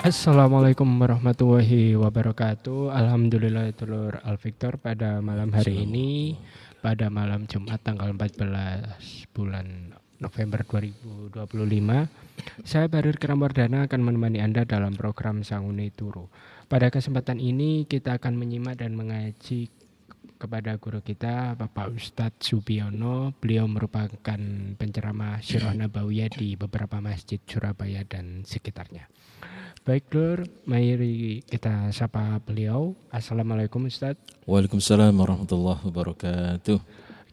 Assalamualaikum warahmatullahi wabarakatuh. Alhamdulillah telur Al-Victor pada malam hari ini, pada malam Jumat tanggal 14 bulan November 2025. Saya Barir Kiramwardana akan menemani Anda dalam program Sangune Turu. Pada kesempatan ini kita akan menyimak dan mengaji kepada guru kita Bapak Ustadz Subiono. Beliau merupakan penceramah Sirah Nabawiyah di beberapa masjid Surabaya dan sekitarnya. Baik Lur, mari kita sapa beliau. Assalamualaikum Ustadz. Waalaikumsalam warahmatullahi wabarakatuh.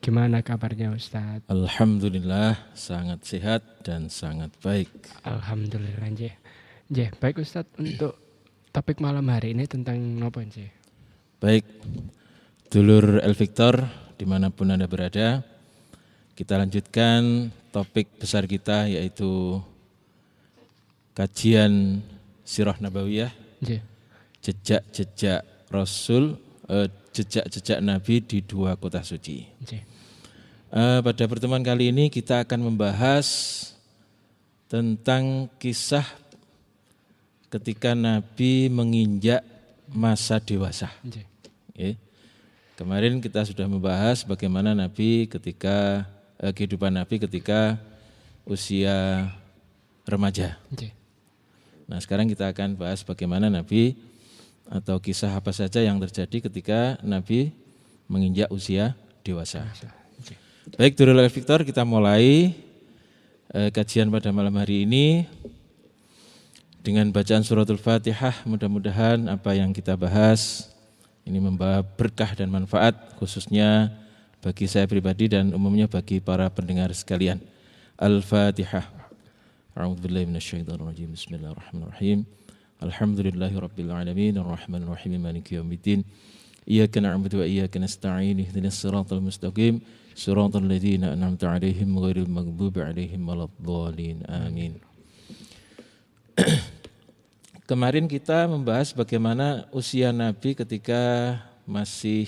Gimana kabarnya Ustadz? Alhamdulillah sangat sehat dan sangat baik. Alhamdulillah Nggih. Baik Ustadz, untuk topik malam hari ini tentang apa nggih? Baik, dulur El Victor dimanapun Anda berada, kita lanjutkan topik besar kita yaitu kajian Sirah Nabawiyah, jejak-jejak Rasul, jejak-jejak Nabi di dua kota suci. Pada pertemuan kali ini kita akan membahas tentang kisah ketika Nabi menginjak masa dewasa. Kemarin kita sudah membahas bagaimana Nabi ketika kehidupan Nabi ketika usia remaja. Nah, sekarang kita akan bahas bagaimana Nabi atau kisah apa saja yang terjadi ketika Nabi menginjak usia dewasa. Baik, Dulur Victor, kita mulai kajian pada malam hari ini dengan bacaan suratul Fatihah. Mudah-mudahan apa yang kita bahas ini membawa berkah dan manfaat khususnya bagi saya pribadi dan umumnya bagi para pendengar sekalian. Al-Fatihah. A'udzubillahi minasyaitonirrajim. Bismillahirrahmanirrahim. Alhamdulillahirabbil alamin arrahmanir rahim maliki yaumiddin. Iyyaka na'budu wa iyyaka nasta'in ihdinas siratal mustaqim siratal ladzina an'amta 'alaihim ghairil maghdubi 'alaihim waladdallin. Amin. Kemarin kita membahas bagaimana usia Nabi ketika masih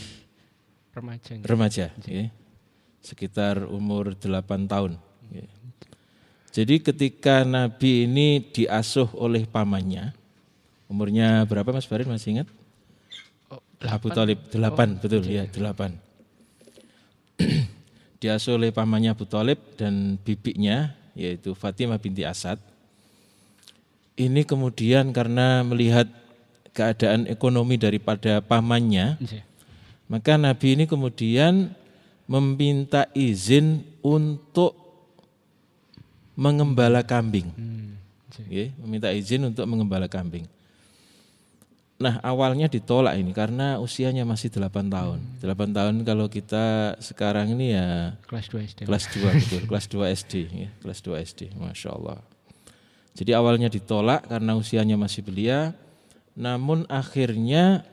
remaja sekitar umur 8 tahun. Jadi ketika Nabi ini diasuh oleh pamannya, umurnya berapa Mas Farid, masih ingat? Abu Thalib, 8, betul ya, 8. Diasuh oleh pamannya Abu Thalib dan bibinya yaitu Fatimah binti Asad. Ini kemudian karena melihat keadaan ekonomi daripada pamannya, maka Nabi ini kemudian meminta izin untuk mengembala kambing. Meminta izin untuk mengembala kambing. Nah, awalnya ditolak ini karena usianya masih 8 tahun. 8 tahun kalau kita sekarang ini ya kelas 2 SD. Kelas 2 betul, kelas 2 SD ya, kelas 2 SD. Masya Allah. Jadi awalnya ditolak karena usianya masih belia, namun akhirnya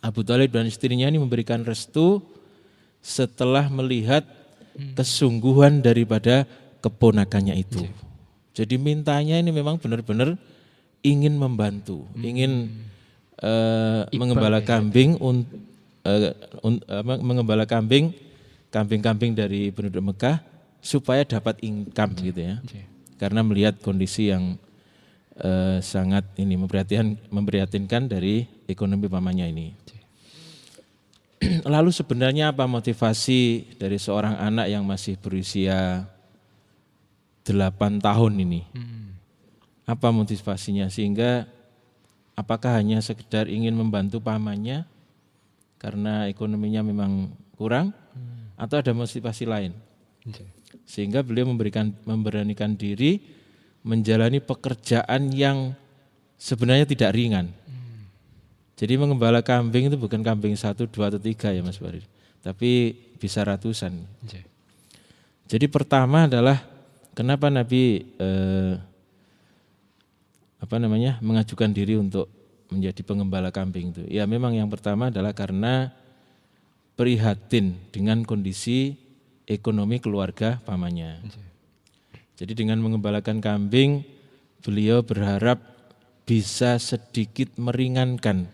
Abu Thalib dan istrinya ini memberikan restu setelah melihat kesungguhan daripada keponakannya itu. Jadi mintanya ini memang benar-benar ingin membantu, ingin mengembala kambing, mengembala kambing-kambing dari penduduk Mekah supaya dapat income gitu ya. Karena melihat kondisi yang sangat ini memprihatinkan dari ekonomi pamannya ini. Lalu sebenarnya apa motivasi dari seorang anak yang masih berusia 8 tahun ini? Apa motivasinya sehingga apakah hanya sekedar ingin membantu pamannya karena ekonominya memang kurang atau ada motivasi lain? Sehingga beliau memberanikan diri menjalani pekerjaan yang sebenarnya tidak ringan. Jadi mengembala kambing itu bukan kambing 1, 2 atau 3 ya Mas Farid, tapi bisa ratusan. Jadi pertama adalah kenapa Nabi mengajukan diri untuk menjadi pengembala kambing itu? Ya memang yang pertama adalah karena prihatin dengan kondisi ekonomi keluarga pamannya. Jadi dengan mengembalakan kambing, beliau berharap bisa sedikit meringankan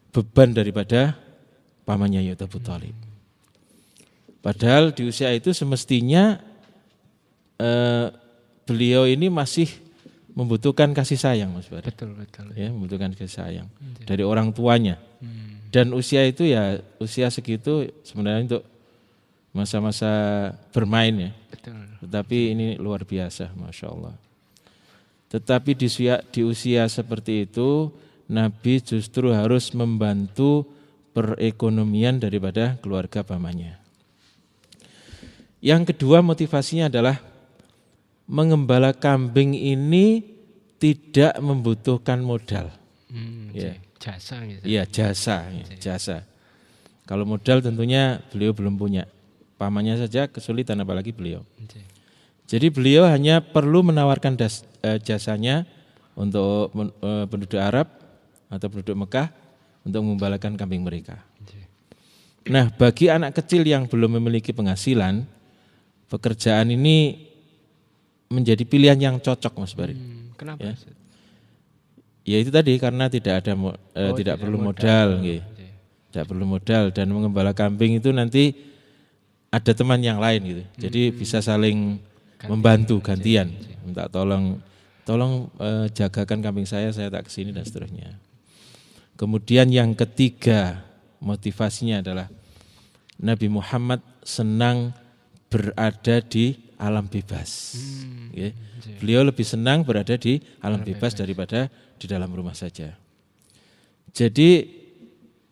beban daripada pamannya yaitu Abu Thalib. Padahal di usia itu semestinya beliau ini masih membutuhkan kasih sayang, Mas Bari. Betul. Ya, membutuhkan kasih sayang dari orang tuanya. Dan usia itu ya usia segitu sebenarnya untuk masa-masa bermain ya. Betul. Tetapi ini luar biasa, Masya Allah. Tetapi di usia seperti itu Nabi justru harus membantu perekonomian daripada keluarga pamannya. Yang kedua motivasinya adalah mengembala kambing ini tidak membutuhkan modal. Jasa gitu. Iya, jasa. Kalau modal tentunya beliau belum punya. Pamannya saja kesulitan apalagi beliau. Jadi beliau hanya perlu menawarkan jasanya untuk penduduk Arab atau penduduk Mekah untuk mengembalakan kambing mereka. Nah, bagi anak kecil yang belum memiliki penghasilan, pekerjaan ini menjadi pilihan yang cocok, Mas Bari. Kenapa? Ya itu tadi karena tidak perlu modal, tidak perlu modal dan mengembala kambing itu nanti ada teman yang lain gitu. Jadi bisa saling membantu gantian, minta tolong jagakan kambing saya tak kesini dan seterusnya. Kemudian yang ketiga motivasinya adalah Nabi Muhammad senang berada di alam bebas. Beliau lebih senang berada di alam bebas daripada di dalam rumah saja. Jadi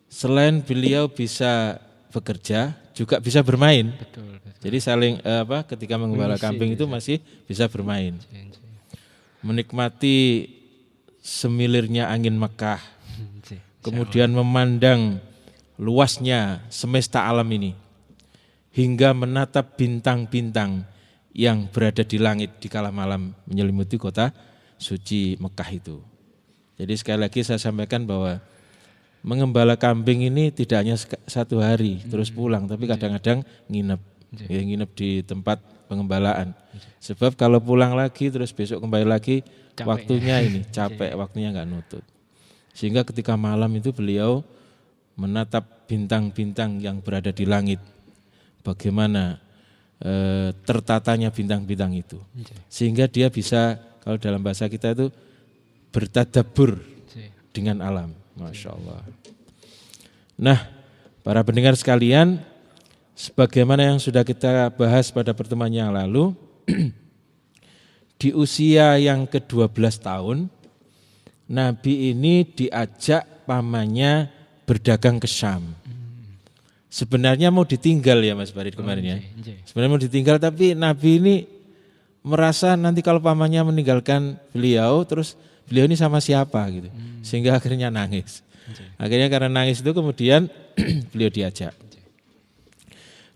selain beliau bisa bekerja, juga bisa bermain. Betul. Jadi saling ketika mengembala kambing itu masih bisa bermain. Menikmati semilirnya angin Mekah. Kemudian memandang luasnya semesta alam ini. Hingga menatap bintang-bintang yang berada di langit di kala malam menyelimuti kota suci Mekah itu. Jadi sekali lagi saya sampaikan bahwa mengembala kambing ini tidak hanya satu hari terus pulang, tapi kadang-kadang nginep di tempat pengembalaan. Sebab kalau pulang lagi terus besok kembali lagi, waktunya ini capek, waktunya nggak nutut. Sehingga ketika malam itu beliau menatap bintang-bintang yang berada di langit. Bagaimana tertatanya bintang-bintang itu. Sehingga dia bisa, kalau dalam bahasa kita itu bertadabbur dengan alam. Masya Allah. Nah, para pendengar sekalian, sebagaimana yang sudah kita bahas pada pertemuan yang lalu, di usia yang ke-12 tahun, Nabi ini diajak pamannya berdagang ke Syam. Sebenarnya mau ditinggal ya Mas Farid kemarin ya. Sebenarnya mau ditinggal, tapi Nabi ini merasa nanti kalau pamannya meninggalkan beliau, terus beliau ini sama siapa gitu. Sehingga akhirnya nangis. Akhirnya karena nangis itu kemudian beliau diajak.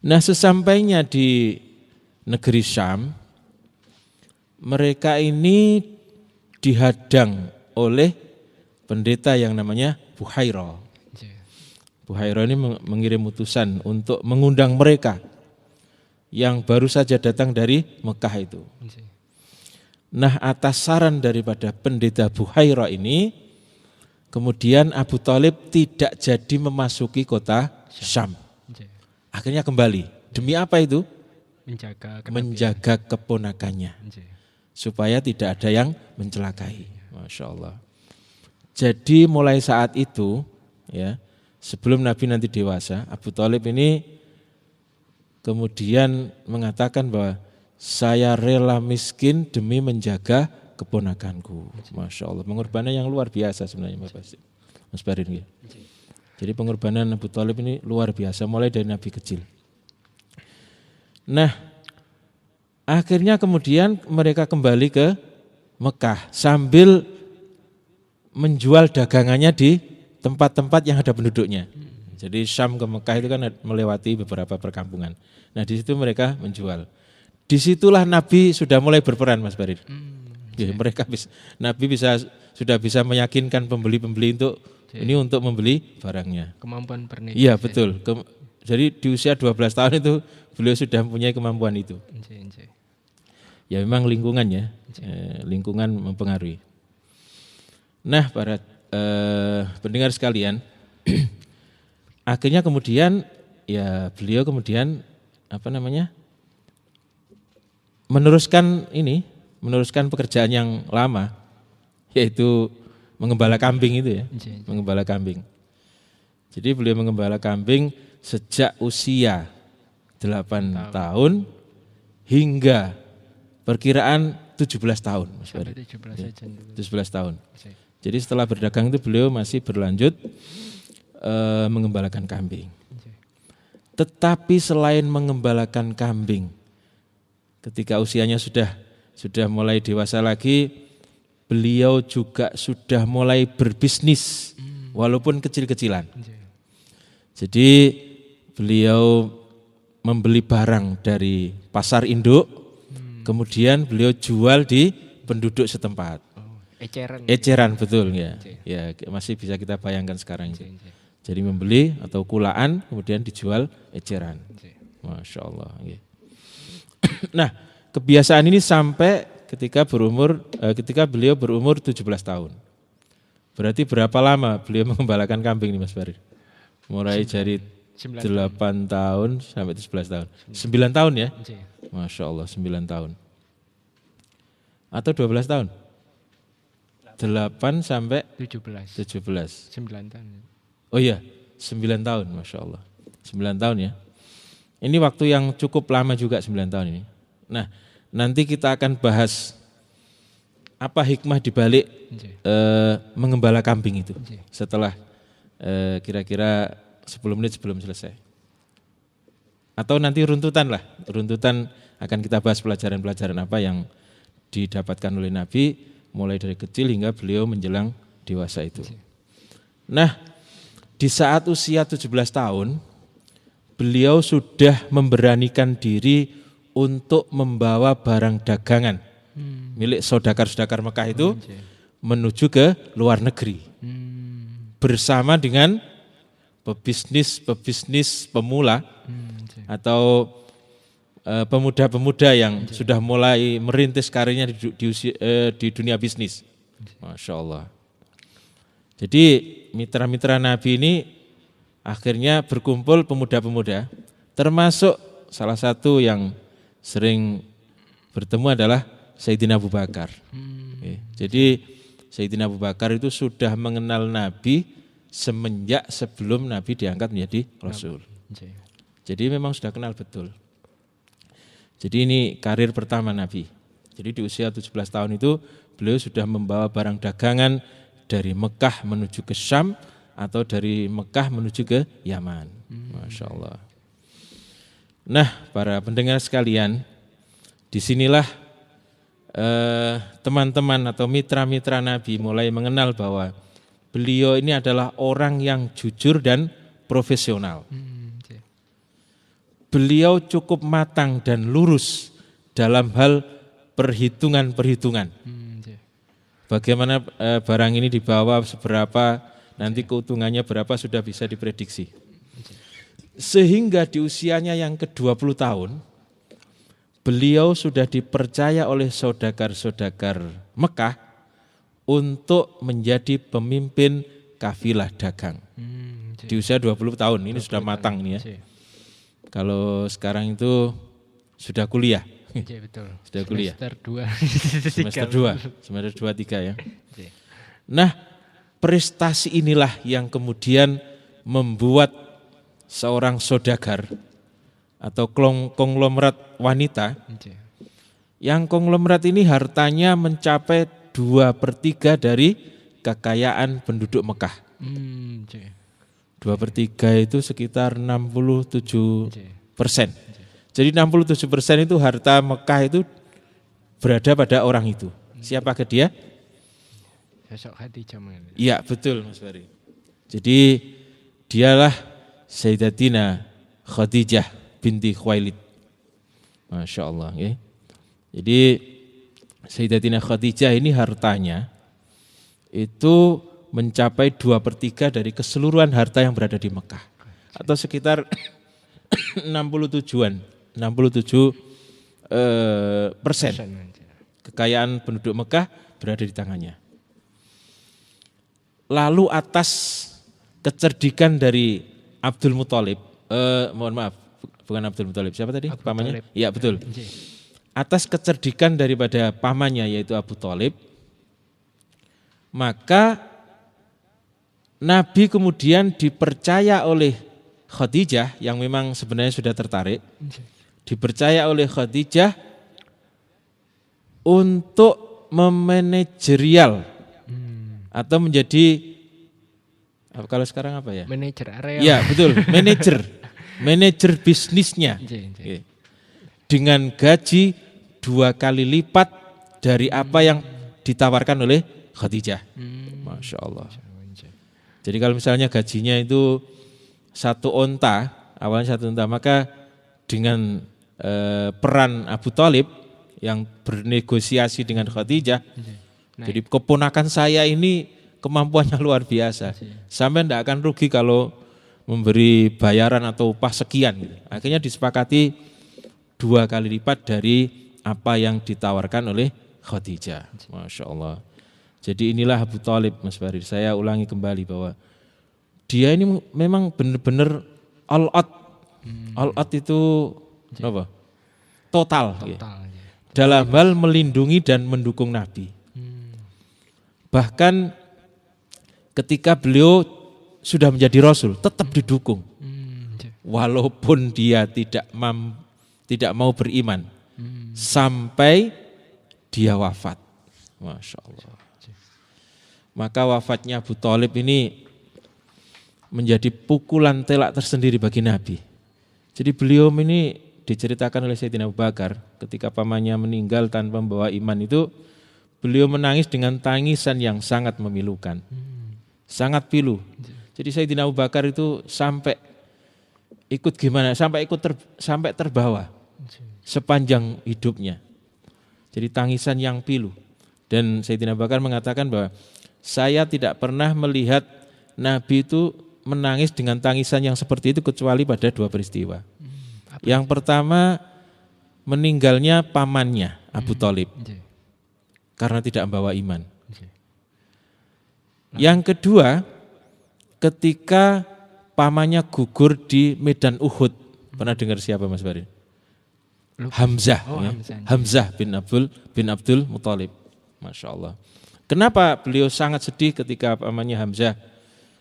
Nah, sesampainya di negeri Syam, mereka ini dihadang oleh pendeta yang namanya Buhairah. Buhairah ini mengirim utusan untuk mengundang mereka yang baru saja datang dari Mekah itu. Nah, atas saran daripada pendeta Buhairah ini, kemudian Abu Thalib tidak jadi memasuki kota Syam. Akhirnya kembali. Demi apa itu? Menjaga keponakannya. Supaya tidak ada yang mencelakai. Masya Allah. Jadi mulai saat itu, ya, sebelum Nabi nanti dewasa, Abu Thalib ini kemudian mengatakan bahwa saya rela miskin demi menjaga keponakanku. Masya Allah, pengorbanan yang luar biasa sebenarnya Mas Barin. Jadi pengorbanan Abu Thalib ini luar biasa, mulai dari Nabi kecil. Nah, akhirnya kemudian mereka kembali ke Mekah sambil menjual dagangannya di tempat-tempat yang ada penduduknya. Jadi Syam ke Mekah itu kan melewati beberapa perkampungan. Nah, di situ mereka menjual. Disitulah Nabi sudah mulai berperan, Mas Barid. Nabi sudah bisa meyakinkan pembeli-pembeli untuk membeli barangnya. Kemampuan pernikahan. Iya, betul. Jadi di usia 12 tahun itu beliau sudah mempunyai kemampuan itu. Ya memang lingkungan ya, lingkungan mempengaruhi. Nah, para pendengar sekalian, akhirnya kemudian ya beliau kemudian meneruskan pekerjaan yang lama. yaitu mengembala kambing itu ya, mengembala kambing. Jadi beliau mengembala kambing sejak usia 8 tahun hingga perkiraan 17 tahun. Sampai 17 tahun. Jadi setelah berdagang itu beliau masih berlanjut mengembalakan kambing. Tetapi selain mengembalakan kambing, ketika usianya sudah mulai dewasa lagi, beliau juga sudah mulai berbisnis walaupun kecil-kecilan. Jadi beliau membeli barang dari pasar induk, kemudian beliau jual di penduduk setempat. Eceran betul ya. Ya masih bisa kita bayangkan sekarang. Jadi membeli atau kulaan kemudian dijual eceran. Masya Allah. Nah, kebiasaan ini sampai ketika beliau berumur 17 tahun. Berarti berapa lama beliau mengembalakan kambing nih Mas Farid? Mulai dari 8 tahun sampai 17 tahun. 9 tahun ya? Masya Allah 9 tahun. Atau 12 tahun? 8 sampai 17. 9 tahun. Oh iya, 9 tahun, Masya Allah. 9 tahun ya. Ini waktu yang cukup lama juga 9 tahun ini. Nah, nanti kita akan bahas apa hikmah dibalik mengembala kambing itu. Setelah kira-kira 10 menit sebelum selesai. Atau nanti runtutan akan kita bahas pelajaran-pelajaran apa yang didapatkan oleh Nabi mulai dari kecil hingga beliau menjelang dewasa itu. Nah, di saat usia 17 tahun, beliau sudah memberanikan diri untuk membawa barang dagangan milik saudagar-saudagar Mekah itu menuju ke luar negeri. Bersama dengan pebisnis pemula atau pemuda-pemuda yang sudah mulai merintis karirnya di dunia bisnis. Masya Allah. Jadi mitra-mitra Nabi ini akhirnya berkumpul pemuda-pemuda, termasuk salah satu yang sering bertemu adalah Sayyidina Abu Bakar. Jadi Sayyidina Abu Bakar itu sudah mengenal Nabi semenjak sebelum Nabi diangkat menjadi Rasul. Jadi memang sudah kenal betul. Jadi ini karir pertama Nabi. Jadi di usia 17 tahun itu beliau sudah membawa barang dagangan dari Mekah menuju ke Syam atau dari Mekah menuju ke Yaman. Masya Allah. Nah, para pendengar sekalian, disinilah teman-teman atau mitra-mitra Nabi mulai mengenal bahwa beliau ini adalah orang yang jujur dan profesional. Beliau cukup matang dan lurus dalam hal perhitungan-perhitungan. Bagaimana barang ini dibawa seberapa, nanti keuntungannya berapa sudah bisa diprediksi. Sehingga di usianya yang ke-20 tahun, beliau sudah dipercaya oleh saudagar-saudagar Mekah untuk menjadi pemimpin kafilah dagang. Di usia 20 tahun, ini sudah matang ini ya. Kalau sekarang itu sudah kuliah. Betul. Sudah kuliah. Semester 2. Semester 2, 3 ya. Nah, prestasi inilah yang kemudian membuat seorang saudagar atau konglomerat wanita, yang konglomerat ini hartanya mencapai 2/3 dari kekayaan penduduk Mekah. 2/3 itu sekitar 67%. Jadi 67% itu harta Mekah itu berada pada orang itu. Siapakah dia? Sosok Khadijah. Iya betul Mas Fari. Jadi dialah Sayyidatina Khadijah binti Khuwailid. Masya Allah. Ya. Jadi Sayyidatina Khadijah ini hartanya itu mencapai 2/3 dari keseluruhan harta yang berada di Mekah. Atau sekitar 67% kekayaan penduduk Mekah berada di tangannya. Lalu atas kecerdikan dari Abdul Muthalib, mohon maaf, bukan Abdul Muthalib, siapa tadi? Pamannya? Iya betul. Atas kecerdikan daripada pamannya yaitu Abu Thalib, Maka Nabi kemudian dipercaya oleh Khadijah yang memang sebenarnya sudah tertarik, dipercaya oleh Khadijah untuk memanajerial atau menjadi kalau sekarang apa ya? Manajer area. Ya betul, manajer bisnisnya. Dengan gaji 2 kali lipat dari apa yang ditawarkan oleh Khadijah. Masya Allah. Jadi kalau misalnya gajinya itu 1 onta, awalnya 1 onta, maka dengan peran Abu Thalib yang bernegosiasi dengan Khadijah, jadi keponakan saya ini kemampuannya luar biasa. Sampai tidak akan rugi kalau memberi bayaran atau upah sekian. Akhirnya disepakati 2 kali lipat dari apa yang ditawarkan oleh Khadijah. Masya Allah. Jadi inilah Abu Thalib, Mas Farid. Saya ulangi kembali bahwa dia ini memang benar-benar all out. All out itu apa? Total. Dalam hal melindungi dan mendukung Nabi. Bahkan ketika beliau sudah menjadi Rasul, tetap didukung. Walaupun dia tidak mau beriman. Sampai dia wafat. Masya Allah. Maka wafatnya Abu Thalib ini menjadi pukulan telak tersendiri bagi Nabi. Jadi beliau ini diceritakan oleh Sayyidina Abu Bakar ketika pamannya meninggal tanpa membawa iman itu, beliau menangis dengan tangisan yang sangat memilukan. Sangat pilu. Jadi Sayyidina Abu Bakar itu sampai ikut gimana? Sampai terbawa sepanjang hidupnya. Jadi tangisan yang pilu. Dan Sayyidina Abu Bakar mengatakan bahwa saya tidak pernah melihat Nabi itu menangis dengan tangisan yang seperti itu kecuali pada 2 peristiwa. Yang pertama, meninggalnya pamannya Abu Thalib karena tidak membawa iman. Yang kedua, ketika pamannya gugur di medan Uhud. Pernah dengar siapa Mas Farid? Hamzah. Hamzah bin Abdul Muthalib. Masya Allah. Kenapa beliau sangat sedih ketika pamannya Hamzah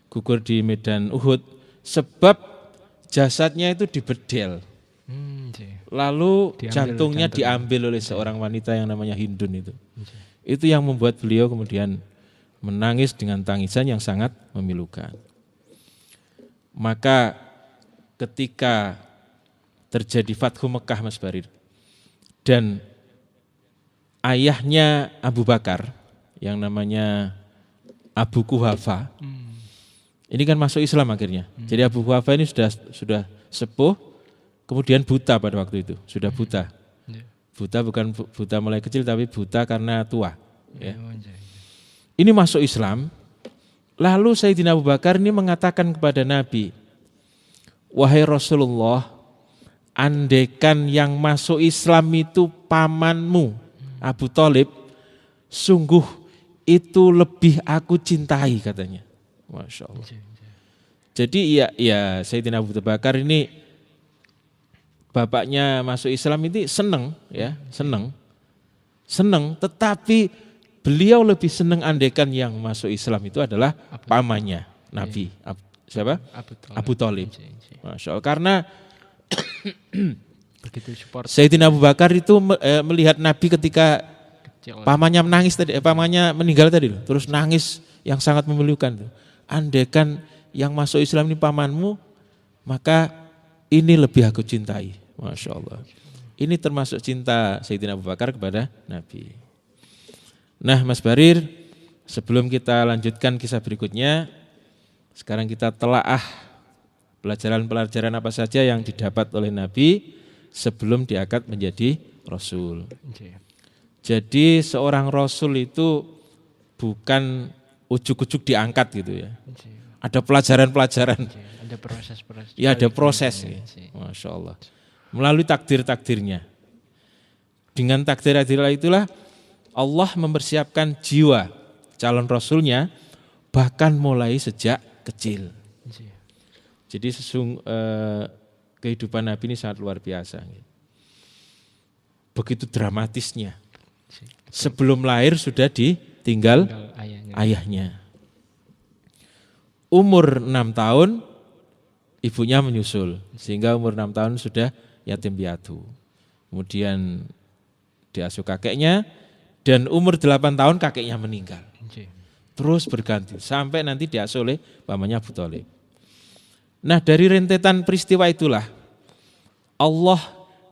gugur di medan Uhud? Sebab jasadnya itu dibedel. Lalu jantungnya diambil oleh seorang wanita yang namanya Hindun itu. Itu yang membuat beliau kemudian menangis dengan tangisan yang sangat memilukan. Maka ketika terjadi Fathu Mekah Mas Farid, dan ayahnya Abu Bakar yang namanya Abu Quhafa, ini kan masuk Islam akhirnya. Jadi Abu Quhafa ini sudah sepuh, kemudian buta pada waktu itu, sudah buta. Buta bukan buta mulai kecil tapi buta karena tua. Ya. Ini masuk Islam, lalu Sayyidina Abu Bakar ini mengatakan kepada Nabi, wahai Rasulullah, andaikan yang masuk Islam itu pamanmu Abu Thalib, sungguh itu lebih aku cintai katanya. Masya Allah. Jadi ya Sayyidina Abu Bakar ini bapaknya masuk Islam ini senang, tetapi beliau lebih senang andaikan yang masuk Islam itu adalah pamannya Nabi. Siapa? Abu Thalib. Masya Allah. Karena Sayyidina Abu Bakar itu melihat Nabi ketika pamannya menangis tadi, pamannya meninggal tadi, terus nangis yang sangat memilukan. Andaikan yang masuk Islam ini pamanmu, maka ini lebih aku cintai. Masya Allah. Ini termasuk cinta Sayyidina Abu Bakar kepada Nabi. Nah Mas Barir, sebelum kita lanjutkan kisah berikutnya, sekarang kita telaah pelajaran-pelajaran apa saja yang didapat oleh Nabi sebelum diangkat menjadi Rasul. Jadi seorang Rasul itu bukan ujuk-ujuk diangkat gitu ya. Ada pelajaran-pelajaran. Ada proses-proses. Ya ada proses. Masya Allah. Melalui takdir-takdirnya. Dengan takdir-takdir itulah Allah mempersiapkan jiwa calon Rasulnya bahkan mulai sejak kecil. Jadi kehidupan Nabi ini sangat luar biasa. Begitu dramatisnya. Sebelum lahir sudah tinggal ayahnya. Umur 6 tahun ibunya menyusul, sehingga umur 6 tahun sudah yatim piatu. Kemudian diasuh kakeknya, dan umur 8 tahun kakeknya meninggal. Terus berganti sampai nanti diasuh oleh pamannya Abu Thalib. Nah, dari rentetan peristiwa itulah Allah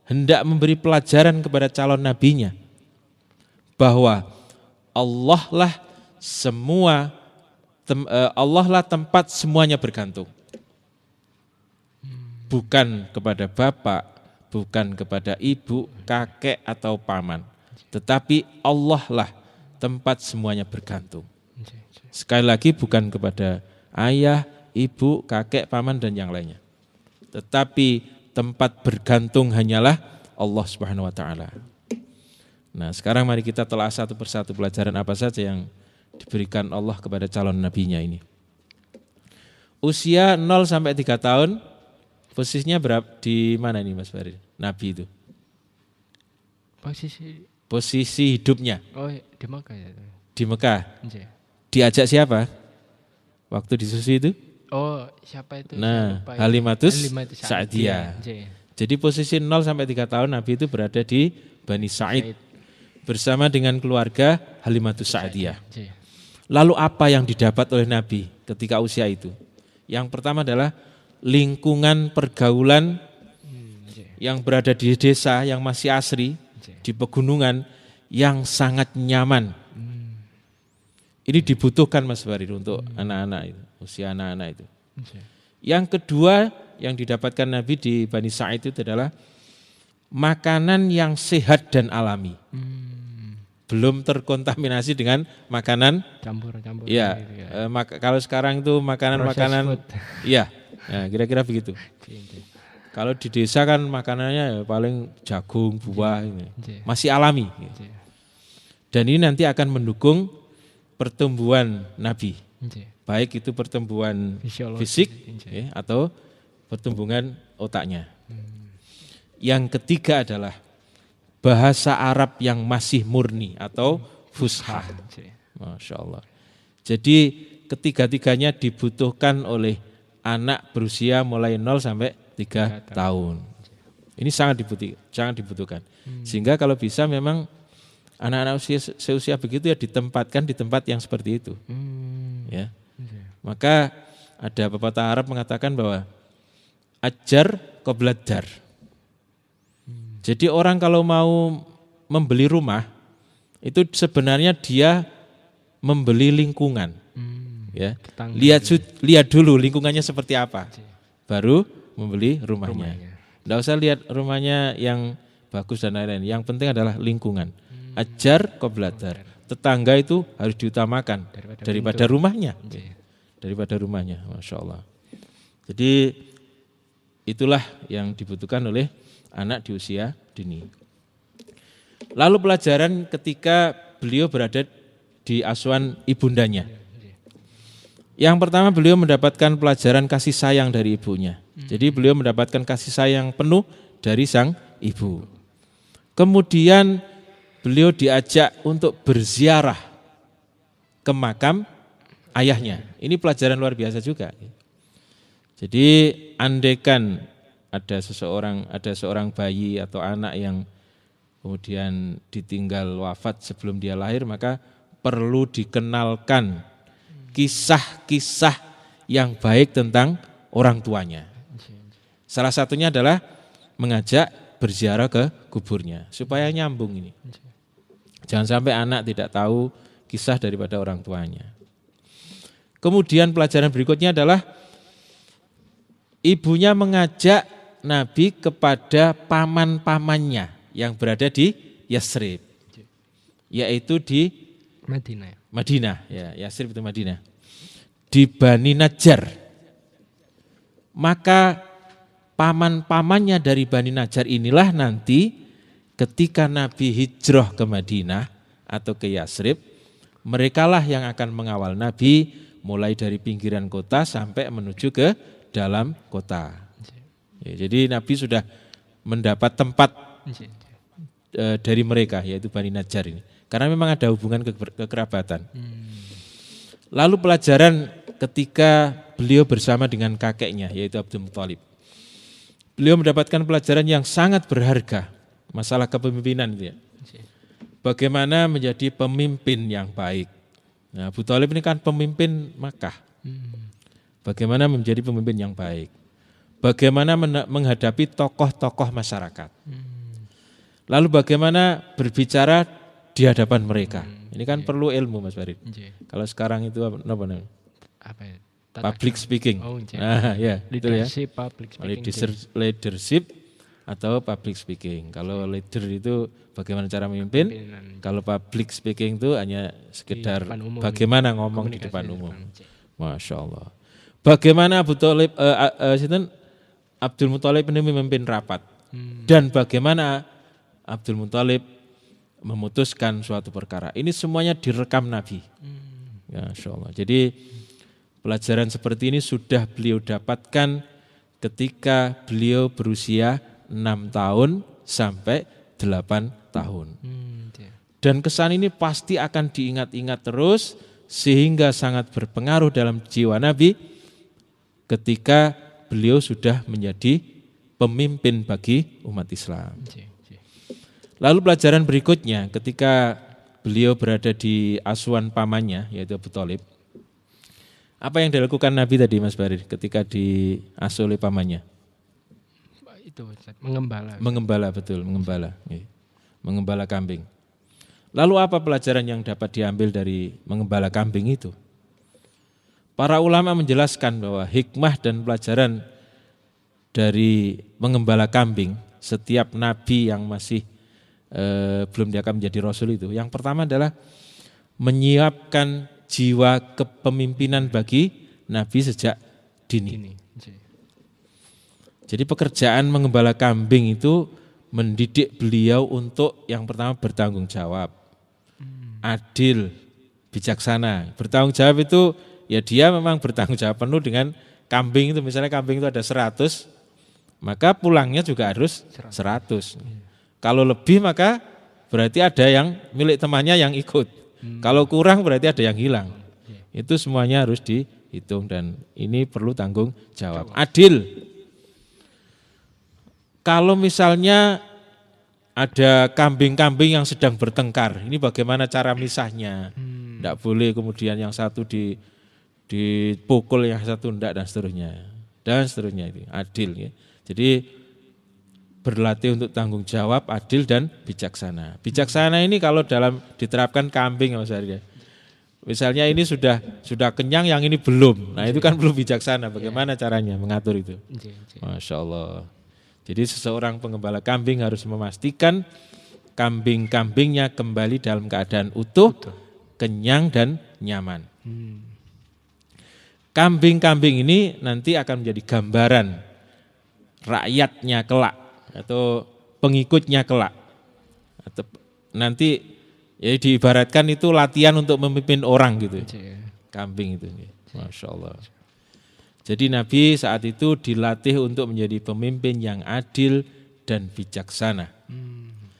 hendak memberi pelajaran kepada calon nabinya bahwa Allah lah tempat semuanya bergantung. Bukan kepada bapak, bukan kepada ibu, kakek atau paman, tetapi Allah lah tempat semuanya bergantung. Sekali lagi, bukan kepada ayah, ibu, kakek, paman dan yang lainnya, tetapi tempat bergantung hanyalah Allah Subhanahu wa taala. Nah, sekarang mari kita telah satu persatu pelajaran apa saja yang diberikan Allah kepada calon nabinya ini. Usia 0 sampai 3 tahun, posisinya berapa di mana ini Mas Farid? Nabi itu. Posisi hidupnya. Oh, di Mekah ya. Di Mekah. Diajak siapa? Waktu disusui itu? Oh, siapa itu? Nah, Halimatus Sa'diyah. Jadi posisi 0 sampai 3 tahun Nabi itu berada di Bani Sa'id bersama dengan keluarga Halimatus Sa'diyah. Lalu apa yang didapat oleh Nabi ketika usia itu? Yang pertama adalah lingkungan pergaulan yang berada di desa yang masih asri, di pegunungan yang sangat nyaman. Ini dibutuhkan Mas Farid untuk anak-anak itu, usia anak-anak itu. Yang kedua yang didapatkan Nabi di Bani Sa'id itu adalah makanan yang sehat dan alami. Belum terkontaminasi dengan makanan campur. Iya, kalau sekarang itu makanan-makanan, iya, nah, kira-kira begitu. Kalau di desa kan makanannya paling jagung, buah, ini masih alami. Dan ini nanti akan mendukung pertumbuhan Nabi, baik itu pertumbuhan fisik atau pertumbuhan otaknya. Yang ketiga adalah bahasa Arab yang masih murni atau fusha. Masya Allah. Jadi ketiga-tiganya dibutuhkan oleh anak berusia mulai 0 sampai 3 tahun. Ini sangat dibutuhkan. Sehingga kalau bisa memang anak-anak seusia begitu ya ditempatkan di tempat yang seperti itu. Ya. Maka ada pepatah Arab mengatakan bahwa ajar qoblad dar. Jadi orang kalau mau membeli rumah itu sebenarnya dia membeli lingkungan. Ya. Lihat dulu lingkungannya seperti apa. Baru membeli rumahnya. Tidak usah lihat rumahnya yang bagus dan lain-lain. Yang penting adalah lingkungan. Ajar qoblad dar. Tetangga itu harus diutamakan daripada rumahnya. Daripada rumahnya, Masya Allah. Jadi itulah yang dibutuhkan oleh anak di usia dini. Lalu pelajaran ketika beliau berada di asuhan ibundanya. Yang pertama beliau mendapatkan pelajaran kasih sayang dari ibunya. Jadi beliau mendapatkan kasih sayang penuh dari sang ibu. Kemudian beliau diajak untuk berziarah ke makam ayahnya. Ini pelajaran luar biasa juga. Jadi andaikan ada seorang bayi atau anak yang kemudian ditinggal wafat sebelum dia lahir, maka perlu dikenalkan kisah-kisah yang baik tentang orang tuanya. Salah satunya adalah mengajak berziarah ke kuburnya supaya nyambung ini. Jangan sampai anak tidak tahu kisah daripada orang tuanya. Kemudian pelajaran berikutnya adalah ibunya mengajak Nabi kepada paman-pamannya yang berada di Yasrib, yaitu di Madinah, ya, Yasrib itu Madinah, di Bani Najjar. Maka paman-pamannya dari Bani Najjar inilah nanti ketika Nabi hijrah ke Madinah atau ke Yasrib, merekalah yang akan mengawal Nabi mulai dari pinggiran kota sampai menuju ke dalam kota. Ya, jadi Nabi sudah mendapat tempat dari mereka, yaitu Bani Najjar ini. Karena memang ada hubungan kekerabatan. Lalu pelajaran ketika beliau bersama dengan kakeknya yaitu Abdul Muthalib. Beliau mendapatkan pelajaran yang sangat berharga, masalah kepemimpinan itu ya. Bagaimana menjadi pemimpin yang baik. Nah, Abu Thalib ini kan pemimpin Makkah. Bagaimana menjadi pemimpin yang baik. Bagaimana menghadapi tokoh-tokoh masyarakat. Lalu bagaimana berbicara di hadapan mereka. Ini kan perlu ilmu Mas Farid. Kalau sekarang itu apa namanya? Public speaking. Nah, ya, leadership, public speaking. Leadership atau public speaking. Kalau leader itu bagaimana cara memimpin. Kalau public speaking itu hanya sekedar bagaimana ngomong di depan umum. Masya Allah. Bagaimana Abdul Muthalib ini memimpin rapat. Dan bagaimana Abdul Muthalib memutuskan suatu perkara. Ini semuanya direkam Nabi. Masya Allah. Jadi pelajaran seperti ini sudah beliau dapatkan ketika beliau berusia 6 tahun sampai 8 tahun. Dan kesan ini pasti akan diingat-ingat terus sehingga sangat berpengaruh dalam jiwa Nabi ketika beliau sudah menjadi pemimpin bagi umat Islam. Lalu pelajaran berikutnya ketika beliau berada di asuhan pamannya yaitu Abu Thalib. Apa yang dilakukan Nabi tadi Mas Barid ketika diasuh oleh pamannya? Itu mengembala. Mengembala betul, mengembala. Mengembala kambing. Lalu apa pelajaran yang dapat diambil dari mengembala kambing itu? Para ulama menjelaskan bahwa hikmah dan pelajaran dari mengembala kambing setiap nabi yang masih belum diangkat menjadi rasul itu. Yang pertama adalah menyiapkan jiwa kepemimpinan bagi Nabi sejak dini. Jadi pekerjaan mengembala kambing itu mendidik beliau untuk yang pertama bertanggung jawab, adil, bijaksana. Bertanggung jawab itu ya dia memang bertanggung jawab penuh dengan kambing itu. Misalnya kambing itu ada 100, maka pulangnya juga harus 100. Kalau lebih maka berarti ada yang milik temannya yang ikut. Kalau kurang berarti ada yang hilang. Itu semuanya harus dihitung dan ini perlu tanggung jawab. Adil. Kalau misalnya ada kambing-kambing yang sedang bertengkar, ini bagaimana cara misahnya? Tidak boleh kemudian yang satu dipukul, yang satu tidak dan seterusnya. Dan seterusnya itu adil ya. Jadi berlatih untuk tanggung jawab, adil dan bijaksana. Bijaksana ini kalau dalam diterapkan kambing Mas Arya. Misalnya ini sudah kenyang, yang ini belum. Nah itu kan belum bijaksana. Bagaimana caranya mengatur itu? Masya Allah. Jadi seseorang pengembala kambing harus memastikan kambing-kambingnya kembali dalam keadaan utuh, kenyang dan nyaman. Kambing-kambing ini nanti akan menjadi gambaran rakyatnya kelak atau pengikutnya kelak. Atau nanti ya diibaratkan itu latihan untuk memimpin orang gitu. Kambing itu. Masya Allah. Jadi Nabi saat itu dilatih untuk menjadi pemimpin yang adil dan bijaksana.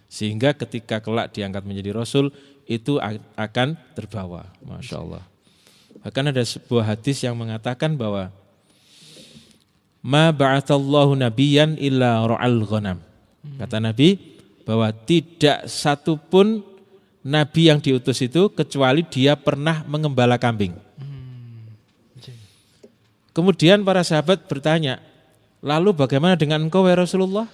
Sehingga ketika kelak diangkat menjadi Rasul itu akan terbawa. Masya Allah. Bahkan ada sebuah hadis yang mengatakan bahwa ma ba'atsallahu nabiyyan illa ra'al ghanam. Kata Nabi bahwa tidak satu pun nabi yang diutus itu kecuali dia pernah mengembala kambing. Kemudian para sahabat bertanya, lalu bagaimana dengan engkau ya Rasulullah?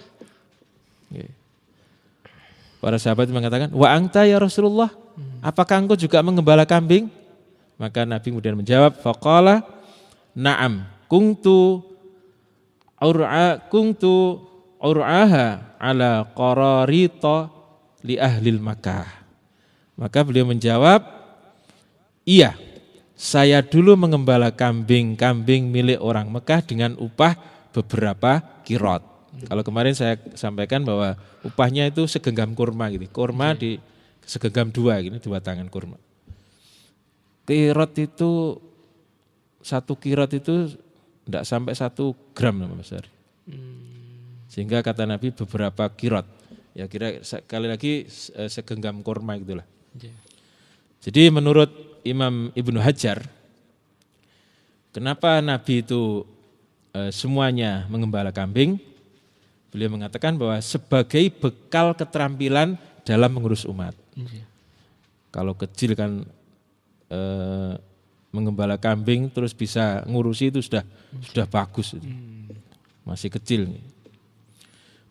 Para sahabat mengatakan, wa anta ya Rasulullah, apakah engkau juga mengembala kambing? Maka Nabi kemudian menjawab, faqala na'am, kuntu ur'aha ala qararita li ahlil Makkah. Maka beliau menjawab, iya, saya dulu mengembala kambing-kambing milik orang Mekah dengan upah beberapa kirot. Kalau kemarin saya sampaikan bahwa upahnya itu segenggam kurma gitu. Kurma di segenggam 2 gini, 2 tangan kurma. Kirot itu 1 kirot itu tidak sampai 1 gram Mas Ari. Sehingga kata Nabi beberapa kirot. Ya kira sekali lagi segenggam kurma gitulah. Jadi menurut Imam Ibnu Hajar, kenapa Nabi itu semuanya mengembala kambing? Beliau mengatakan bahwa sebagai bekal keterampilan dalam mengurus umat. Kalau kecil kan mengembala kambing terus bisa ngurusi itu sudah bagus. Masih kecil.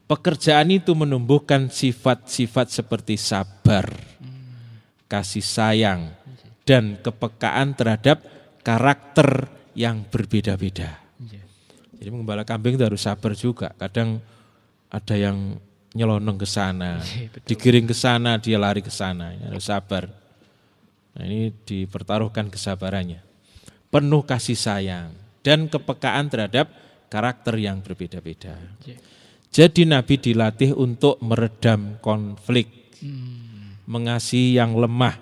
Pekerjaan itu menumbuhkan sifat-sifat seperti sabar, kasih sayang, dan kepekaan terhadap karakter yang berbeda-beda. Jadi mengembala kambing itu harus sabar juga. Kadang ada yang nyelonong ke sana, digiring ke sana, dia lari ke sana. Harus sabar. Nah, ini dipertaruhkan kesabarannya. Penuh kasih sayang dan kepekaan terhadap karakter yang berbeda-beda. Jadi Nabi dilatih untuk meredam konflik, mengasihi yang lemah,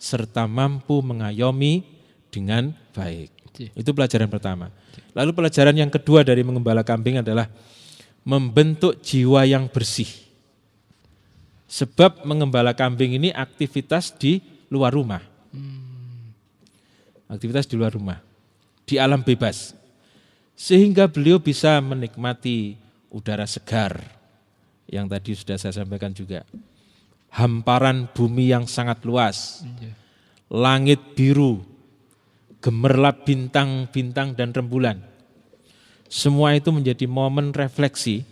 serta mampu mengayomi dengan baik. Itu pelajaran pertama. Lalu pelajaran yang kedua dari mengembala kambing adalah membentuk jiwa yang bersih. Sebab mengembala kambing ini aktivitas di luar rumah. Aktivitas di luar rumah, di alam bebas. Sehingga beliau bisa menikmati udara segar yang tadi sudah saya sampaikan juga. Hamparan bumi yang sangat luas, langit biru, gemerlap bintang-bintang dan rembulan. Semua itu menjadi momen refleksi.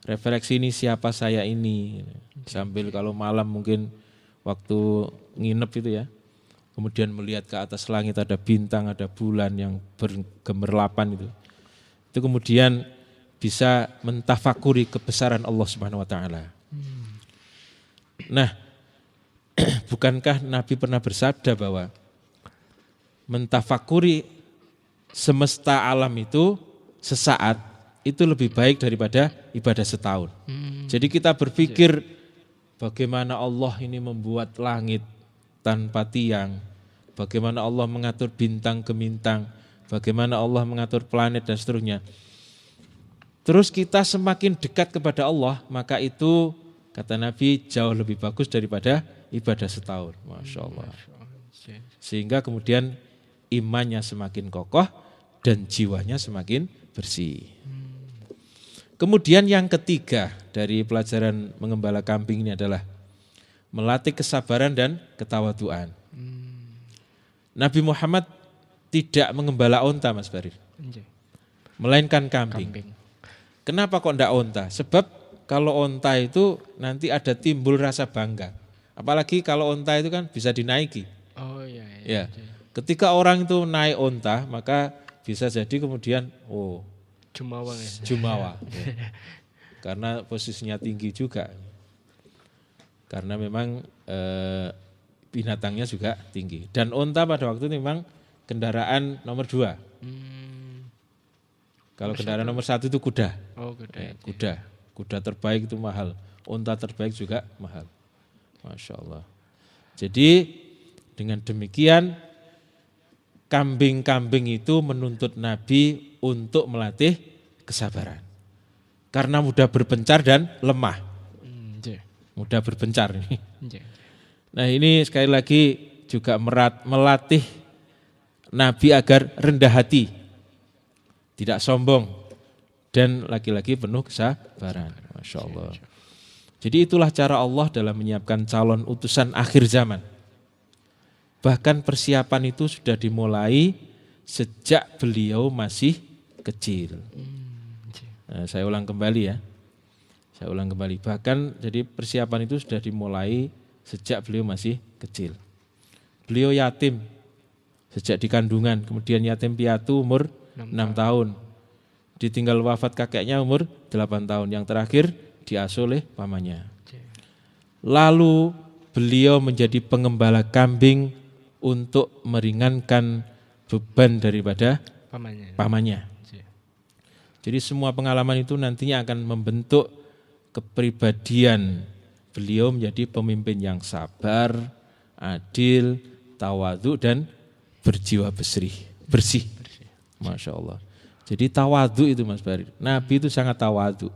Refleksi ini siapa saya ini. Sambil kalau malam mungkin waktu nginep itu ya, kemudian melihat ke atas langit ada bintang, ada bulan yang bergemerlapan itu. Itu kemudian bisa mentafakuri kebesaran Allah Subhanahu wa taala. Nah, bukankah Nabi pernah bersabda bahwa mentafakuri semesta alam itu sesaat itu lebih baik daripada ibadah setahun. Jadi kita berpikir bagaimana Allah ini membuat langit tanpa tiang, bagaimana Allah mengatur bintang ke bintang, bagaimana Allah mengatur planet dan seterusnya. Terus kita semakin dekat kepada Allah, maka itu kata Nabi jauh lebih bagus daripada ibadah setahun. Masya Allah. Sehingga kemudian imannya semakin kokoh dan jiwanya semakin bersih. Kemudian yang ketiga dari pelajaran mengembala kambing ini adalah melatih kesabaran dan ketawaduan. Nabi Muhammad tidak mengembala onta, Mas Barir, melainkan kambing. Kenapa kok enggak onta? Sebab kalau onta itu nanti ada timbul rasa bangga. Apalagi kalau onta itu kan bisa dinaiki. Oh iya. Ya. Ketika orang itu naik onta, maka bisa jadi kemudian Jumawa ya. Jumawa. Ya. Karena posisinya tinggi juga. Karena memang binatangnya juga tinggi. Dan onta pada waktu itu memang kendaraan nomor 2. Kalau kendaraan nomor 1 itu kuda. Oh, kuda. Kuda. Kuda terbaik itu mahal. Onta terbaik juga mahal. Masya Allah. Jadi dengan demikian kambing-kambing itu menuntut Nabi untuk melatih kesabaran. Karena mudah berpencar dan lemah. Mudah berpencar. Nah ini sekali lagi juga melatih Nabi agar rendah hati, tidak sombong, dan lagi-lagi penuh kesabaran. Masya Allah. Jadi itulah cara Allah dalam menyiapkan calon utusan akhir zaman. Bahkan persiapan itu sudah dimulai sejak beliau masih kecil. Nah, saya ulang kembali ya. Bahkan jadi persiapan itu sudah dimulai sejak beliau masih kecil. Beliau yatim sejak di kandungan, kemudian yatim piatu umur 6 tahun. Ditinggal wafat kakeknya umur 8 tahun. Yang terakhir diasuh oleh pamannya. Lalu beliau menjadi pengembala kambing untuk meringankan beban daripada pamannya. Jadi semua pengalaman itu nantinya akan membentuk kepribadian beliau menjadi pemimpin yang sabar, adil, tawadhu dan berjiwa bersih. Masya Allah. Jadi tawadhu itu Mas Barir. Nabi itu sangat tawadhu.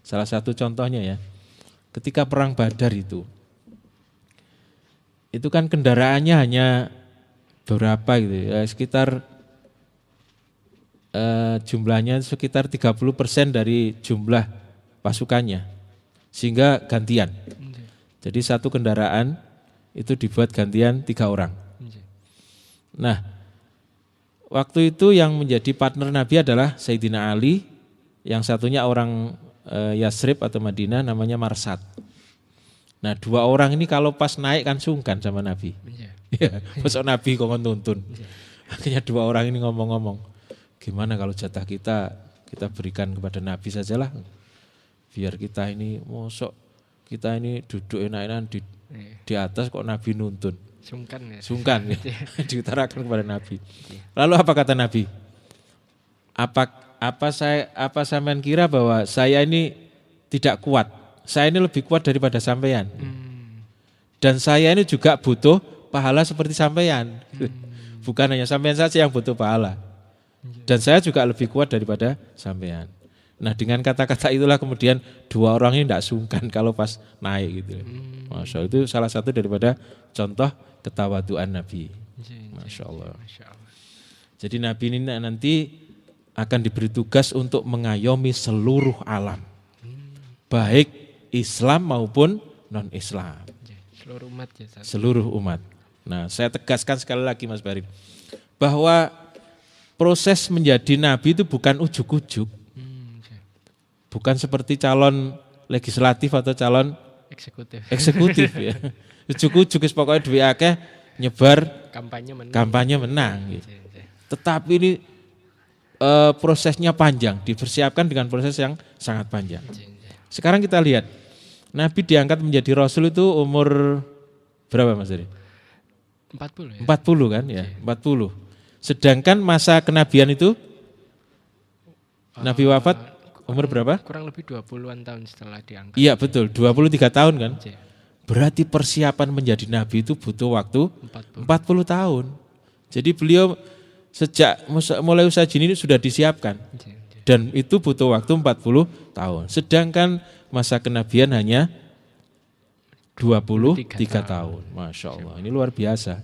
Salah satu contohnya ya, ketika perang Badar itu, itu kan kendaraannya hanya berapa gitu ya, sekitar jumlahnya sekitar 30% dari jumlah pasukannya, sehingga gantian. Jadi satu kendaraan itu dibuat gantian 3 orang. Nah, waktu itu yang menjadi partner Nabi adalah Sayyidina Ali, yang satunya orang Yasrib atau Madinah namanya Marsad. Nah, 2 orang ini kalau pas naik kan sungkan sama Nabi. Ya, besok Nabi kok nuntun. Akhirnya 2 orang ini ngomong-ngomong, gimana kalau jatah kita berikan kepada Nabi sajalah. Biar kita ini mosok kita ini duduk enak-enakan di atas kok Nabi nuntun. Sungkan ya. Diutarakan kepada Nabi. Lalu apa kata Nabi? Apa sampean kira bahwa saya ini tidak kuat? Saya ini lebih kuat daripada sampean. Dan saya ini juga butuh pahala seperti sampean. Bukan hanya sampean saja yang butuh pahala. Dan saya juga lebih kuat daripada sampean. Nah, dengan kata-kata itulah kemudian 2 orang ini tidak sungkan kalau pas naik gitu. Masya Allah, itu salah satu daripada contoh ketawaduan Nabi. Masya Allah. Jadi Nabi ini nanti akan diberi tugas untuk mengayomi seluruh alam. Baik Islam maupun non-Islam. Seluruh umat ya. Seluruh umat. Nah, saya tegaskan sekali lagi Mas Barim, bahwa proses menjadi Nabi itu bukan ujuk-ujuk. Bukan seperti calon legislatif atau calon eksekutif ya. Ujuk-ujuk pokoknya duwe akeh nyebar kampanye menang gitu. Tetapi ini prosesnya panjang, dipersiapkan dengan proses yang sangat panjang. Sekarang kita lihat, Nabi diangkat menjadi Rasul itu umur berapa Mas Ari? 40 ya? 40 kan ya, 40. Sedangkan masa kenabian itu Nabi wafat umur berapa? Kurang lebih 20-an tahun setelah diangkat. Iya betul, 23 tahun kan. Berarti persiapan menjadi Nabi itu butuh waktu 40 tahun. Jadi beliau sejak mulai usaha ini sudah disiapkan. Dan itu butuh waktu 40 tahun. Sedangkan masa kenabian hanya 23 tahun. Masya Allah, ini luar biasa.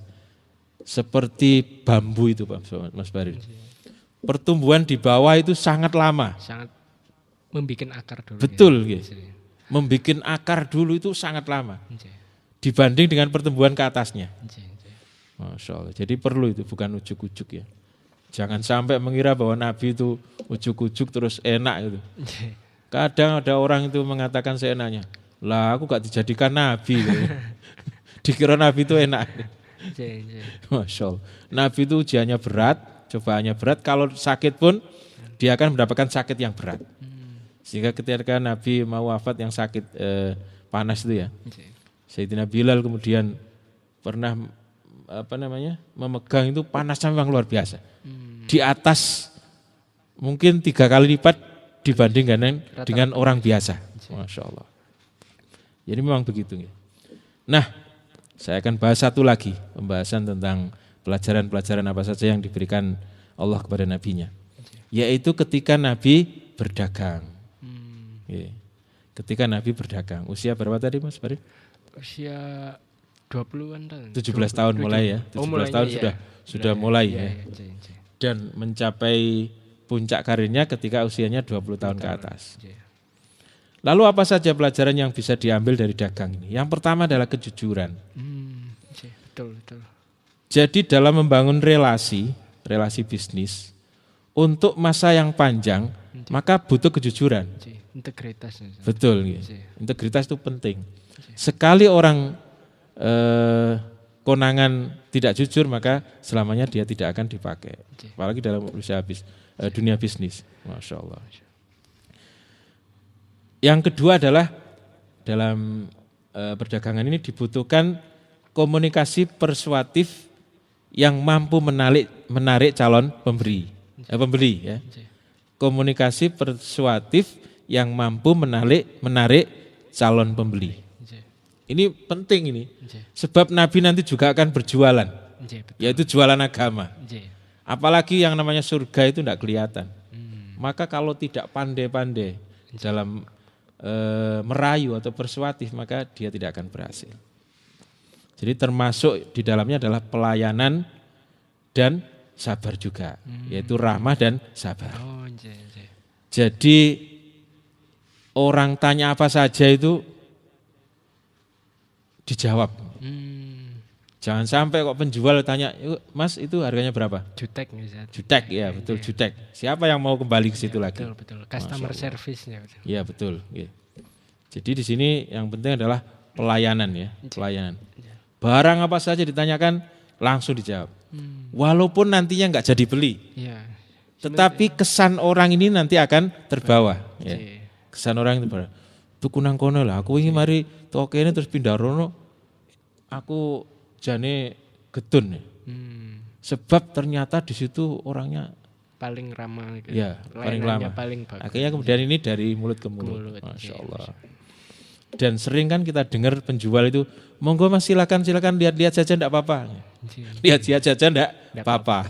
Seperti bambu itu Pak Mas Barin. Pertumbuhan di bawah itu sangat lama. Sangat membikin akar dulu. Betul ya. Membikin akar dulu itu sangat lama. Dibanding dengan pertumbuhan ke atasnya. Masya Allah. Jadi perlu itu, bukan ujuk-ujuk ya. Jangan sampai mengira bahwa Nabi itu ujuk-ujuk terus enak gitu. Kadang ada orang itu mengatakan seenaknya, lah aku gak dijadikan Nabi. Gitu. Dikira Nabi itu enak. Masya Allah. Nabi itu ujiannya berat, cobaannya berat. Kalau sakit pun dia akan mendapatkan sakit yang berat. Sehingga ketika Nabi mau wafat yang sakit panas itu ya, Sayyidina Bilal kemudian pernah memegang itu panasnya memang luar biasa. Di atas mungkin 3 kali lipat dibandingkan dengan orang biasa. Masya Allah. Jadi memang begitu. Nah, saya akan bahas satu lagi pembahasan tentang pelajaran-pelajaran apa saja yang diberikan Allah kepada Nabi-Nya. Yaitu ketika Nabi berdagang. Ketika Nabi berdagang, usia berapa tadi Mas Farid? Usia 20-an tahun. 17 tahun mulai ya. 17 tahun sudah mulai ya. Dan mencapai puncak karirnya ketika usianya 20 tahun ke atas. Lalu apa saja pelajaran yang bisa diambil dari dagang ini? Yang pertama adalah kejujuran. Betul. Jadi dalam membangun relasi bisnis untuk masa yang panjang, maka butuh kejujuran. Integritas. Betul. Integritas itu penting. Sekali orang konangan tidak jujur, maka selamanya dia tidak akan dipakai. Apalagi dalam usaha dunia bisnis. Masya Allah. Yang kedua adalah dalam perdagangan ini dibutuhkan komunikasi persuasif yang mampu menarik calon pembeli ya. Komunikasi persuasif yang mampu menarik calon pembeli. Ini penting ini. Sebab Nabi nanti juga akan berjualan. Yaitu jualan agama. Apalagi yang namanya surga itu tidak kelihatan. Maka kalau tidak pandai-pandai dalam merayu atau persuasif, maka dia tidak akan berhasil. Jadi termasuk di dalamnya adalah pelayanan dan sabar juga, yaitu rahmah dan sabar. Oh, jadi orang tanya apa saja itu dijawab. Jangan sampai kok penjual tanya, Mas itu harganya berapa? Jutek misalnya. Jutek, ya betul, jutek. Siapa yang mau kembali ke situ lagi? Betul. Customer service-nya. Iya betul. Ya. Jadi di sini yang penting adalah pelayanan ya, pelayanan. Barang apa saja ditanyakan langsung dijawab. Walaupun nantinya nggak jadi beli, tetapi kesan orang ini nanti akan terbawa. Ya. Kesan orang itu terbawa. Tuh kunang kono lah, aku ingin mari toke ini terus pindah rono, aku jane getun. Sebab ternyata di situ orangnya paling ramah. Ya, paling ramah. Akhirnya kemudian ini dari mulut ke mulut. Masya Allah. Dan sering kan kita dengar penjual itu, monggo Mas silakan lihat-lihat saja enggak apa-apa. Lihat saja enggak apa-apa.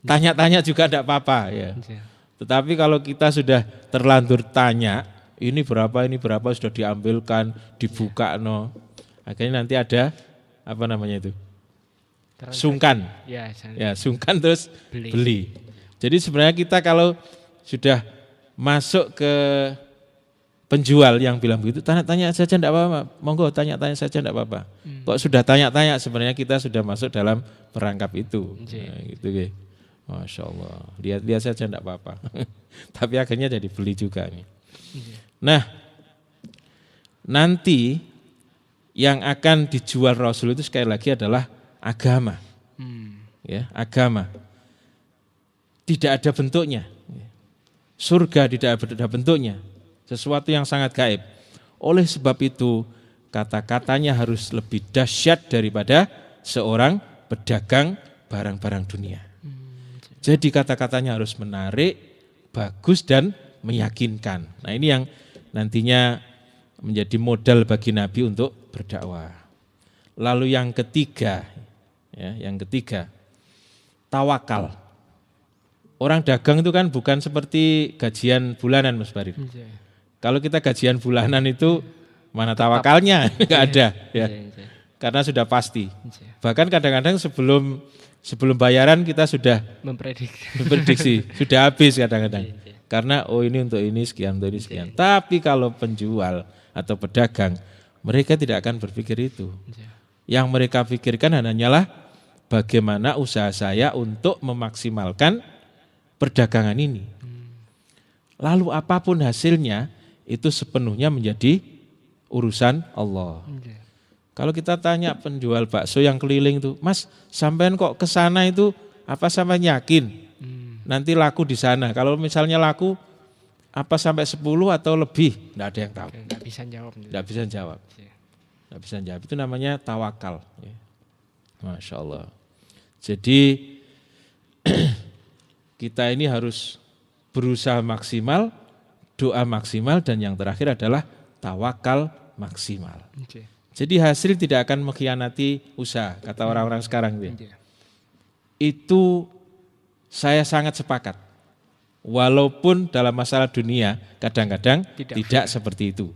Tanya-tanya juga enggak apa-apa ya. Tetapi kalau kita sudah terlanjur tanya, ini berapa sudah diambilkan, dibuka akhirnya nanti ada apa namanya itu? Sungkan. Ya, sungkan terus beli. Jadi sebenarnya kita kalau sudah masuk ke penjual yang bilang begitu, tanya saja enggak apa-apa, monggo tanya-tanya saja enggak apa-apa. Kok sudah tanya-tanya sebenarnya kita sudah masuk dalam perangkap itu. Nah, gitu ya. Masya Allah, lihat saja enggak apa-apa. Tapi akhirnya jadi beli juga nih. Nah, nanti yang akan dijual Rasul itu sekali lagi adalah agama. Ya, agama. Tidak ada bentuknya. Surga tidak ada bentuknya. Sesuatu yang sangat gaib. Oleh sebab itu kata-katanya harus lebih dahsyat daripada seorang pedagang barang-barang dunia. Jadi kata-katanya harus menarik, bagus dan meyakinkan. Nah ini yang nantinya menjadi modal bagi Nabi untuk berdakwah. Lalu yang ketiga, tawakal. Orang dagang itu kan bukan seperti gajian bulanan Mas Barir. Kalau kita gajian bulanan itu mana tawakalnya? Enggak ada ya. Karena sudah pasti. Bahkan kadang-kadang sebelum bayaran kita sudah memprediksi sudah habis kadang-kadang. Karena ini untuk ini sekian, untuk ini sekian. Tapi kalau penjual atau pedagang, mereka tidak akan berpikir itu. Yang mereka pikirkan hanyalah bagaimana usaha saya untuk memaksimalkan perdagangan ini. Lalu apapun hasilnya itu sepenuhnya menjadi urusan Allah. Kalau kita tanya penjual bakso yang keliling itu, Mas, sampean kok ke sana itu apa sampai yakin nanti laku di sana? Kalau misalnya laku apa sampai 10 atau lebih? Tidak ada yang tahu. Tidak bisa jawab. Tidak bisa jawab. Tidak bisa jawab. Itu namanya tawakal. Masya Allah. Jadi kita ini harus berusaha maksimal, doa maksimal, dan yang terakhir adalah tawakal maksimal. Jadi hasil tidak akan mengkhianati usaha, kata orang-orang sekarang. Itu saya sangat sepakat. Walaupun dalam masalah dunia kadang-kadang tidak seperti itu.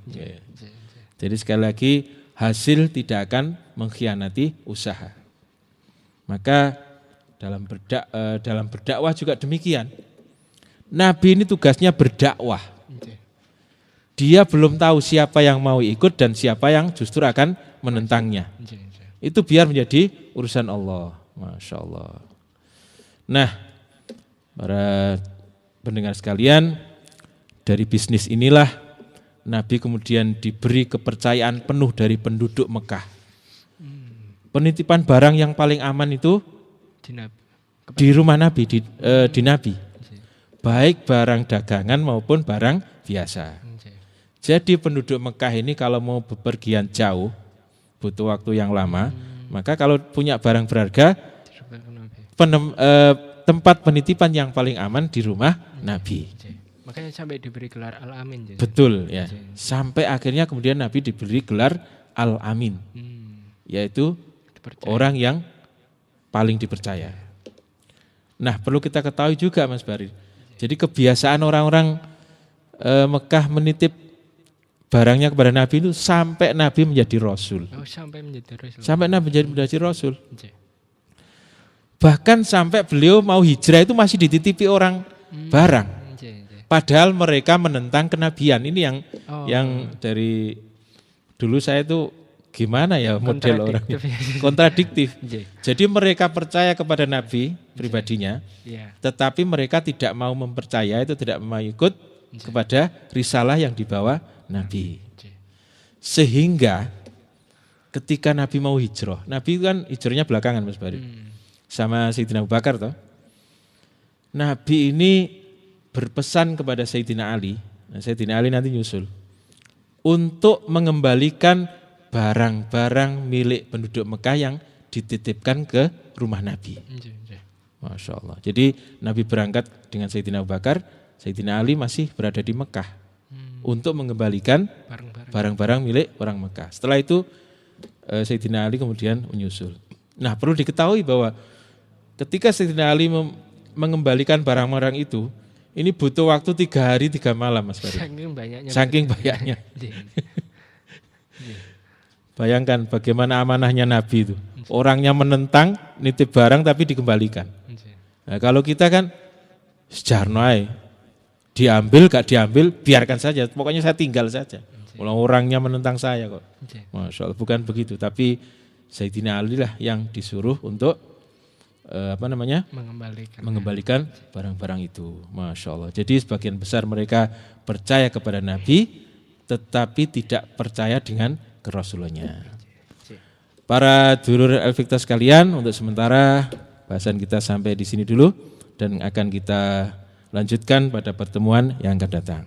Jadi sekali lagi hasil tidak akan mengkhianati usaha. Maka dalam berdakwah juga demikian. Nabi ini tugasnya berdakwah. Dia belum tahu siapa yang mau ikut dan siapa yang justru akan menentangnya. Itu biar menjadi urusan Allah. Masya Allah. Nah, para pendengar sekalian, dari bisnis inilah Nabi kemudian diberi kepercayaan penuh dari penduduk Mekah. Penitipan barang yang paling aman itu di rumah Nabi, di Nabi. Baik barang dagangan maupun barang biasa. Jadi penduduk Mekah ini kalau mau bepergian jauh, butuh waktu yang lama, maka kalau punya barang berharga, tempat penitipan yang paling aman di rumah Nabi. Makanya sampai diberi gelar Al-Amin. Betul ya. Sampai akhirnya kemudian Nabi diberi gelar Al-Amin, yaitu orang yang paling dipercaya. Nah perlu kita ketahui juga Mas Barir. Jadi kebiasaan orang-orang Mekah menitip barangnya kepada Nabi itu sampai Nabi menjadi Rasul. Oh, sampai menjadi Rasul. Sampai Nabi menjadi Rasul. Bahkan sampai beliau mau hijrah itu masih dititipi orang barang. Padahal mereka menentang kenabian. Ini yang dari dulu saya itu gimana ya model orangnya. Kontradiktif. Jadi mereka percaya kepada Nabi pribadinya, tetapi mereka tidak mau mempercaya itu, tidak mau ikut kepada risalah yang dibawa Nabi. Sehingga ketika Nabi mau hijrah, Nabi kan hijrahnya belakangan Mas Bari. Sama Sayyidina Abu Bakar toh. Nabi ini berpesan kepada Sayyidina Ali, Sayyidina Ali nanti nyusul, untuk mengembalikan barang-barang milik penduduk Mekah yang dititipkan ke rumah Nabi. Masya Allah. Jadi Nabi berangkat dengan Sayyidina Abu Bakar, Sayyidina Ali masih berada di Mekah untuk mengembalikan barang-barang milik orang Mekah. Setelah itu Sayyidina Ali kemudian menyusul. Nah, perlu diketahui bahwa ketika Sayyidina Ali mengembalikan barang-barang itu, ini butuh waktu 3 hari 3 malam Mas Bari. Saking banyaknya. Bayangkan bagaimana amanahnya Nabi itu. Orangnya menentang, nitip barang tapi dikembalikan. Nah, kalau kita kan sejarno ae. Diambil gak diambil biarkan saja. Pokoknya saya tinggal saja. Orangnya menentang saya kok. Masya Allah, bukan begitu. Tapi Sayyidina Ali lah yang disuruh untuk mengembalikan barang-barang itu. Masya Allah. Jadi sebagian besar mereka percaya kepada Nabi, tetapi tidak percaya dengan kerasulannya. Para dulur Al-Fikta sekalian, untuk sementara bahasan kita sampai di sini dulu dan akan kita lanjutkan pada pertemuan yang akan datang.